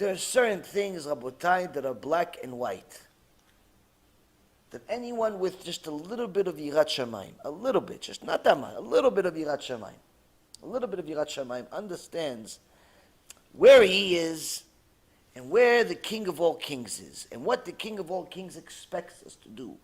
There are certain things, Rabotai, that are black and white. That anyone with just a little bit of Yirat Shamayim, a little bit, just not that much, a little bit of Yirat Shamayim, a little bit of Yirat Shamayim understands where he is and where the King of all kings is and what the King of all kings expects us to do.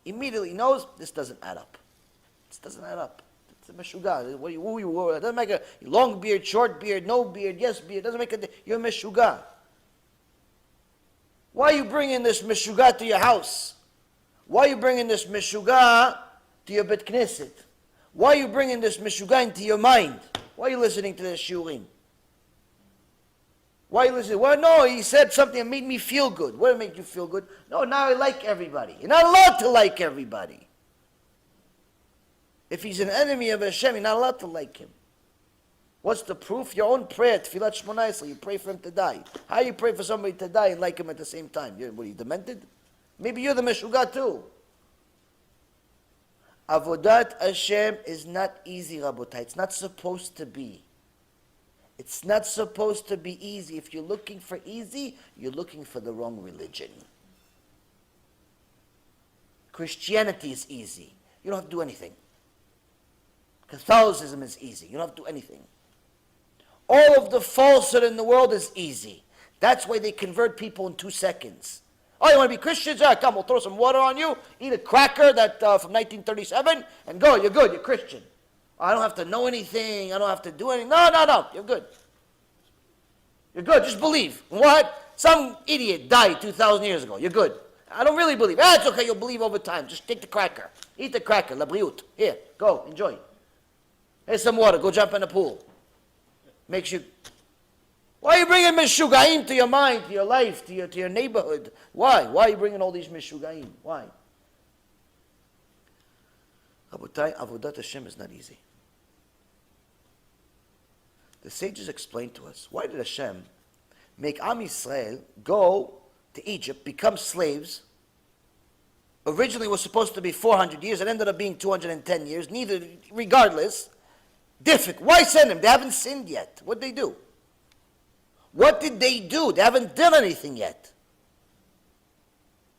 Immediately knows this doesn't add up. This doesn't add up. It's a meshuga. It doesn't make a long beard, short beard, no beard, yes beard. It doesn't make a. You're a meshuga. Why are you bringing this meshuga to your house? Why are you bringing this meshuga to your bet knesset? Why are you bringing this meshuga into your mind? Why are you listening to this shurim? Why are you listening? Well, no, he said something that made me feel good. What made you feel good? No, now I like everybody. You're not allowed to like everybody. If he's an enemy of Hashem, you're not allowed to like him. What's the proof? Your own prayer, Tfilat Shmona Esrei, you pray for him to die. How do you pray for somebody to die and like him at the same time? What are you, demented? Maybe you're the Meshuga too. Avodat Hashem is not easy, Rabotai. It's not supposed to be. It's not supposed to be easy. If you're looking for easy, you're looking for the wrong religion. Christianity is easy. You don't have to do anything. Catholicism is easy. You don't have to do anything. All of the falsehood in the world is easy. That's why they convert people in 2 seconds. Oh, you want to be Christians? Yeah, come, we'll throw some water on you, eat a cracker that from 1937, and go, you're good, you're Christian. I don't have to know anything, I don't have to do anything. No, you're good. You're good, just believe. What? Some idiot died 2,000 years ago. You're good. I don't really believe. It's okay, you'll believe over time. Just take the cracker. Eat the cracker, la briut. Here, go, enjoy. Here's some water, go jump in the pool. Makes you... Why are you bringing Meshugaim to your mind, to your life, to your neighborhood? Why? Why are you bringing all these Meshugaim? Why? Rabotai, Avodat Hashem is not easy. The sages explained to us, why did Hashem make Am Yisrael go to Egypt, become slaves? Originally it was supposed to be 400 years, it ended up being 210 years, regardless. Difficult. Why send them? They haven't sinned yet. What did they do? What did they do? They haven't done anything yet.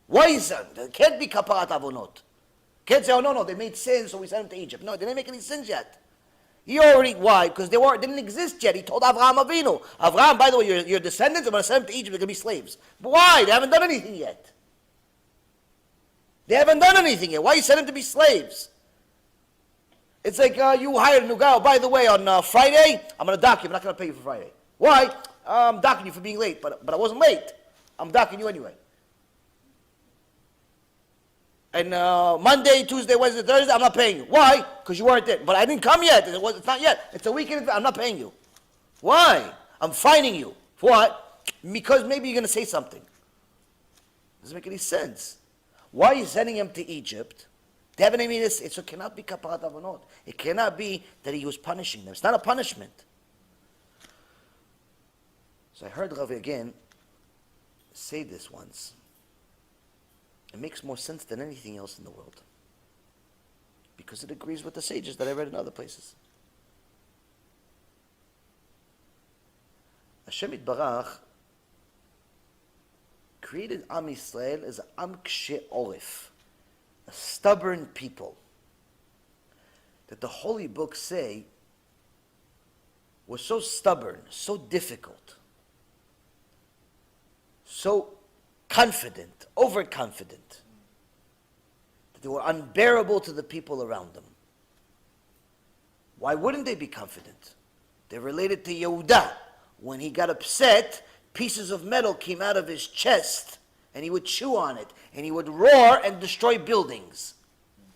Why is that? It can't be kaparat avonot. Can't say, oh no, they made sins, so we sent them to Egypt. No, they didn't make any sins yet. Why? Because they didn't exist yet. He told Avraham Avinu, Avraham, by the way, your descendants, I'm going to send them to Egypt, they're going to be slaves. But why? They haven't done anything yet. They haven't done anything yet. Why you send them to be slaves? It's like you hired a new guy. Oh, by the way, on Friday, I'm going to dock you. I'm not going to pay you for Friday. Why? I'm docking you for being late, but I wasn't late. I'm docking you anyway. And Monday, Tuesday, Wednesday, Thursday, I'm not paying you. Why? Because you weren't there. But I didn't come yet. It's not yet. It's a weekend. I'm not paying you. Why? I'm fining you. For what? Because maybe you're going to say something. Doesn't make any sense. Why are you sending him to Egypt? They haven't even this. It cannot be kaparat avonot. It cannot be that he was punishing them. It's not a punishment. So I heard Rav again say this once. It makes more sense than anything else in the world. Because it agrees with the sages that I read in other places. Hashem Yitbarach created Am Yisrael as Am Kshe Orif, a stubborn people that the holy books say were so stubborn, so difficult, so confident, overconfident, that they were unbearable to the people around them. Why wouldn't they be confident? They're related to Yehuda. When he got upset, pieces of metal came out of his chest, and he would chew on it, and he would roar and destroy buildings.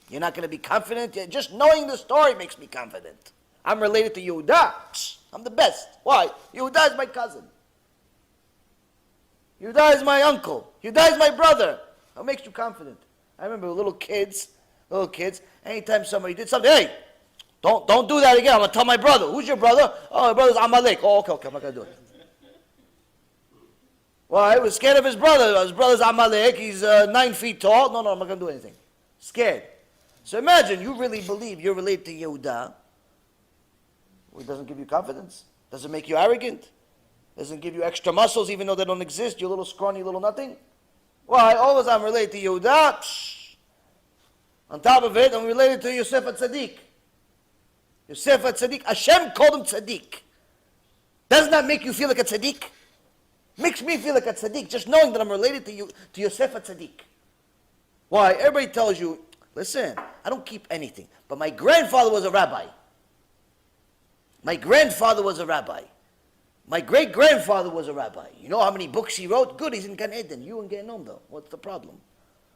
You're not going to be confident? Just knowing the story makes me confident. I'm related to Yehuda. I'm the best. Why? Yehuda is my cousin. Yehuda is my uncle. Yehuda is my brother. What makes you confident? I remember little kids, anytime somebody did something, hey, don't do that again. I'm going to tell my brother. Who's your brother? Oh, my brother's Amalek. Oh, okay, I'm not going to do it. Well, he was scared of his brother. His brother's Amalek. He's 9 feet tall. No, I'm not going to do anything. Scared. So imagine you really believe you're related to Yehuda. Well, it doesn't give you confidence. Doesn't make you arrogant. Doesn't give you extra muscles even though they don't exist. You're a little scrawny, little nothing. Why? Always I'm related to Yehuda. On top of it, I'm related to Yosef HaTzadik. Yosef HaTzadik, Hashem called him Tzadik. Doesn't that make you feel like a Tzadik? Makes me feel like a Tzadik, just knowing that I'm related to you, to Yosef HaTzadik. Why? Everybody tells you, listen, I don't keep anything. But my grandfather was a rabbi. My grandfather was a rabbi. My great-grandfather was a rabbi. You know how many books he wrote? Good, he's in Gan Eden. You in Gehenom though. What's the problem?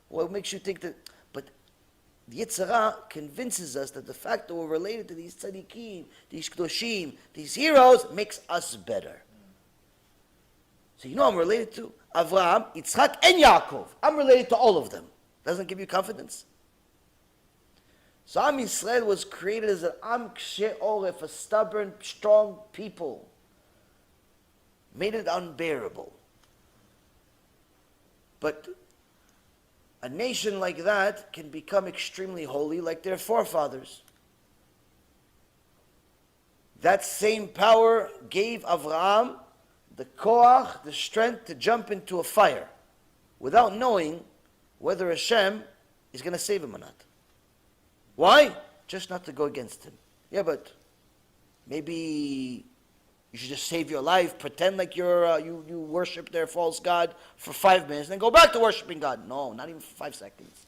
What makes you think that? But the Yetzer Hara convinces us that the fact that we're related to these tzaddikim, these kedoshim, these heroes, makes us better. So you know I'm related to Avraham, Yitzchak, and Yaakov. I'm related to all of them. Doesn't give you confidence? So Am Yisrael was created as an Am Kshe Oref, a stubborn, strong people. Made it unbearable. But a nation like that can become extremely holy like their forefathers. That same power gave Avraham the koach, the strength to jump into a fire without knowing whether Hashem is going to save him or not. Why? Just not to go against him. Yeah, but maybe you should just save your life, pretend like you worship their false god for 5 minutes, and then go back to worshiping God. No, not even for 5 seconds.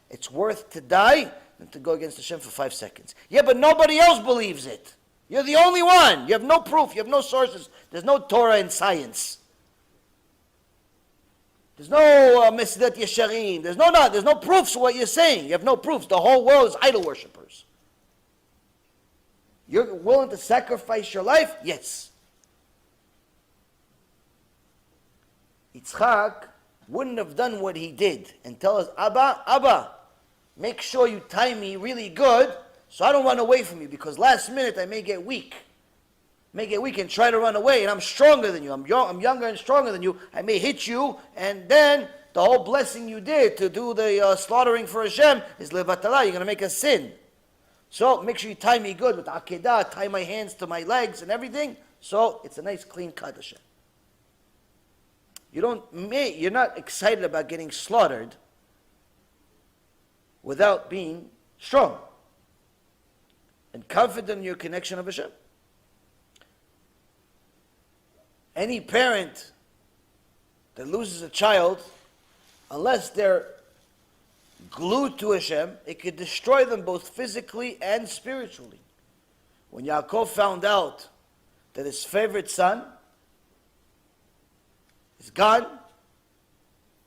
It's worth to die than to go against Hashem for 5 seconds. Yeah, but nobody else believes it. You're the only one. You have no proof. You have no sources. There's no Torah in science. There's no Mesdat Yesharim. There's no proofs of what you're saying. You have no proofs. The whole world is idol worshippers. You're willing to sacrifice your life? Yes. Yitzchak wouldn't have done what he did and tell us, Abba, make sure you tie me really good so I don't run away from you, because last minute I may get weak. And try to run away, and I'm stronger than you. I'm younger and stronger than you. I may hit you, and then the whole blessing you did to do the slaughtering for Hashem is levatala. You're going to make a sin. So make sure you tie me good with akedah, tie my hands to my legs and everything. So it's a nice clean cut, Hashem. You're not excited about getting slaughtered without being strong and confident in your connection of Hashem. Any parent that loses a child, unless they're glued to Hashem, it could destroy them both physically and spiritually. When Yaakov found out that his favorite son is gone,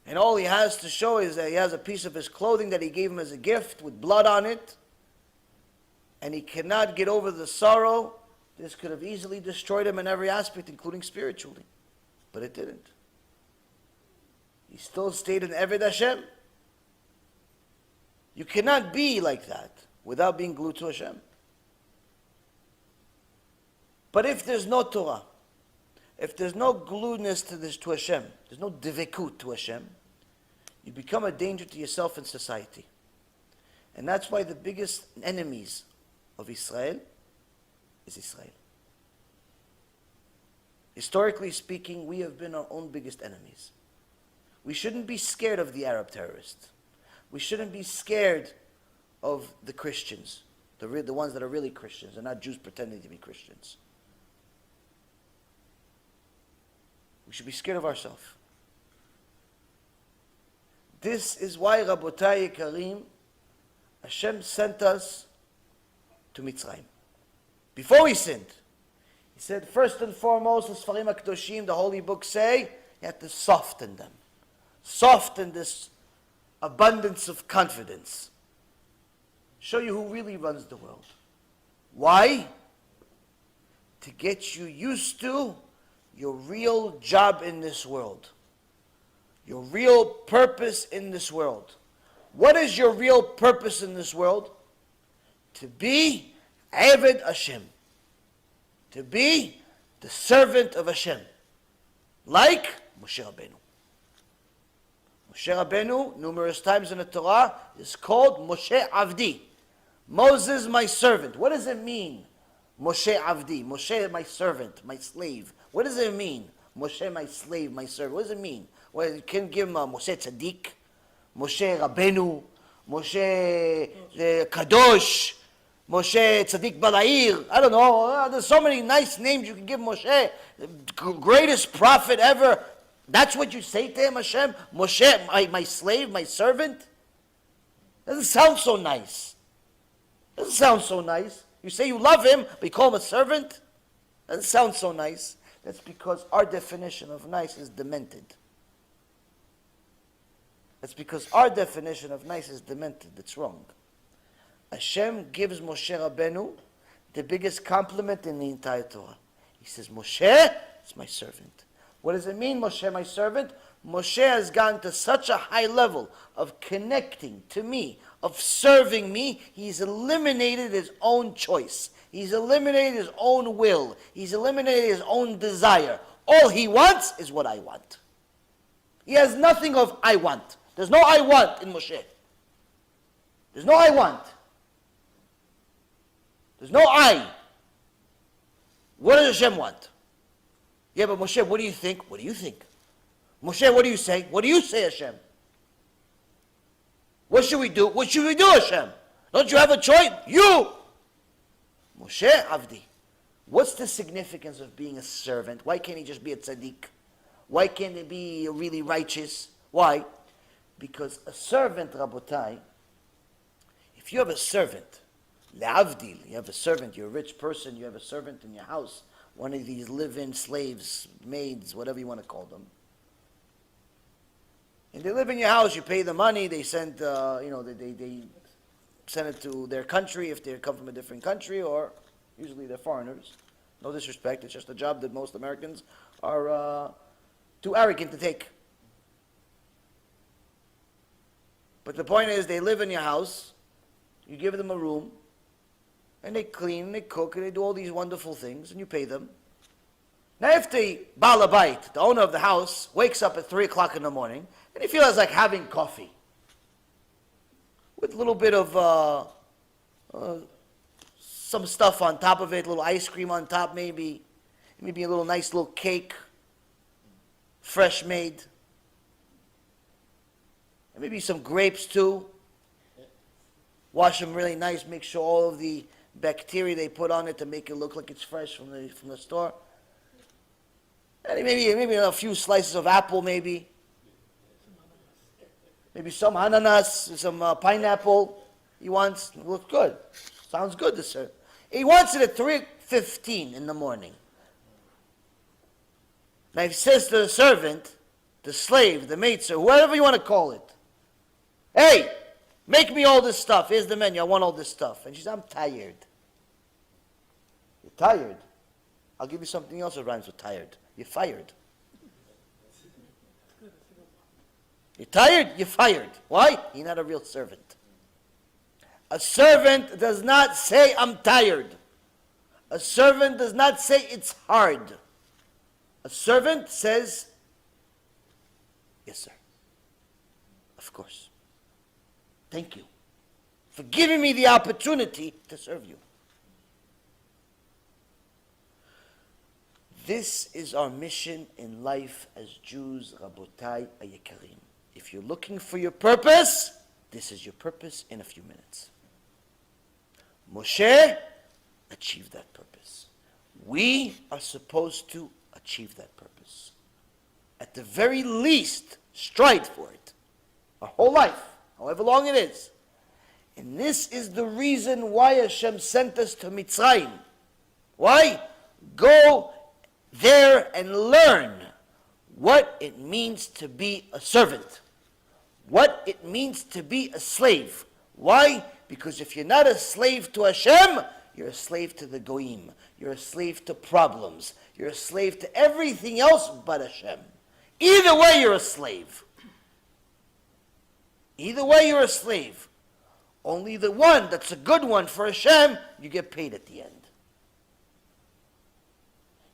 and all he has to show is that he has a piece of his clothing that he gave him as a gift with blood on it, and he cannot get over the sorrow, this could have easily destroyed him in every aspect, including spiritually. But it didn't. He still stayed in Eved Hashem. You cannot be like that without being glued to Hashem. But if there's no Torah, if there's no gluedness to Hashem, there's no divekut to Hashem, you become a danger to yourself and society. And that's why the biggest enemies of Israel is Israel. Historically speaking, we have been our own biggest enemies. We shouldn't be scared of the Arab terrorists. We shouldn't be scared of the Christians, the ones that are really Christians and not Jews pretending to be Christians. We should be scared of ourselves. This is why, Rabotai Karim, Hashem sent us to Mitzrayim. Before we sinned, He said, first and foremost, the Sfarim HaKadoshim, the holy books say, you have to soften them. Soften this abundance of confidence. Show you who really runs the world. Why? To get you used to your real job in this world. Your real purpose in this world. What is your real purpose in this world? To be Eved Hashem. To be the servant of Hashem. Like Moshe Rabbeinu. Moshe Rabbeinu, numerous times in the Torah, is called Moshe Avdi. Moses, my servant. What does it mean? Moshe Avdi. Moshe, my servant, my slave. What does it mean? Moshe, my slave, my servant. What does it mean? Well, you can give him Moshe Tzaddik, Moshe Rabbeinu, Moshe Kadosh, Moshe Tzaddik Balair. I don't know. There's so many nice names you can give Moshe. The greatest prophet ever. That's what you say to him, Hashem? Moshe, my slave, my servant? Doesn't sound so nice. Doesn't sound so nice. You say you love him, but you call him a servant? Doesn't sound so nice. That's because our definition of nice is demented. That's because our definition of nice is demented. It's wrong. Hashem gives Moshe Rabbeinu the biggest compliment in the entire Torah. He says, Moshe is my servant. What does it mean, Moshe, my servant? Moshe has gone to such a high level of connecting to me, of serving me, he's eliminated his own choice. He's eliminated his own will. He's eliminated his own desire. All he wants is what I want. He has nothing of I want. There's no I want in Moshe. There's no I want. There's no I. What does Hashem want? Yeah, but Moshe, what do you think? What do you think? Moshe, what do you say? What do you say, Hashem? What should we do? What should we do, Hashem? Don't you have a choice? You! Moshe Avdi. What's the significance of being a servant? Why can't he just be a tzaddik? Why can't he be really righteous? Why? Because a servant, Rabotai, if you have a servant, le'avdil, you have a servant, you're a rich person, you have a servant in your house, one of these live-in slaves, maids, whatever you want to call them. And they live in your house, you pay the money, they send, they send it to their country if they come from a different country, or usually they're foreigners. No disrespect, it's just a job that most Americans are too arrogant to take. But the point is, they live in your house, you give them a room, and they clean, and they cook, and they do all these wonderful things, and you pay them. Now if the Baal Habayit, the owner of the house, wakes up at 3 o'clock in the morning, and he feels like having coffee, with a little bit of some stuff on top of it, a little ice cream on top maybe a little nice little cake, fresh made, and maybe some grapes too. Wash them really nice, make sure all of the bacteria they put on it to make it look like it's fresh from the store. And maybe a few slices of apple, maybe some ananas, some pineapple. He wants. It looks good. Sounds good, sir. He wants it at 3:15 in the morning. Now he says to the servant, the slave, the maid, sir, whatever you want to call it, hey, make me all this stuff. Here's the menu. I want all this stuff. And she says, I'm tired. You're tired? I'll give you something else that rhymes with tired. You're fired. You're tired? You're fired. Why? You're not a real servant. A servant does not say, I'm tired. A servant does not say, it's hard. A servant says, yes, sir. Of course. Thank you for giving me the opportunity to serve you. This is our mission in life as Jews, Rabotai Ayekarim. If you're looking for your purpose, this is your purpose in a few minutes. Moshe achieved that purpose. We are supposed to achieve that purpose. At the very least, strive for it. Our whole life, however long it is. And this is the reason why Hashem sent us to Mitzrayim. Why? Go there and learn what it means to be a servant. What it means to be a slave. Why? Because if you're not a slave to Hashem, you're a slave to the Goyim. You're a slave to problems. You're a slave to everything else but Hashem. Either way, you're a slave. Either way, you're a slave. Only the one that's a good one for Hashem, you get paid at the end.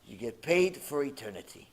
You get paid for eternity.